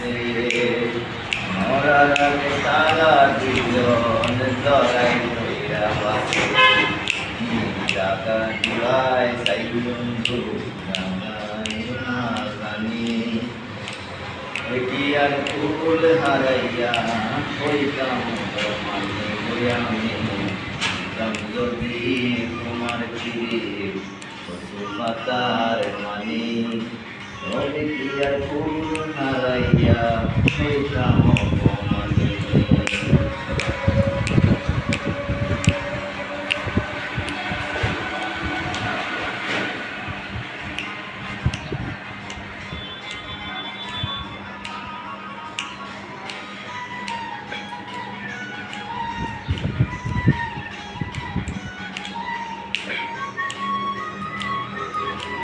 আছে মরার আগে তারা দুজন জড়াই ধইরা বাসে টাকা দিবাই সাই বন্ধু জানাই না জানি এটি আর ফুল হারাইয়া হইতাম মানে আমি যদি তোমার ফিরে পশু পাতার মানে এটি আর ফুল হারাইয়া হইতাম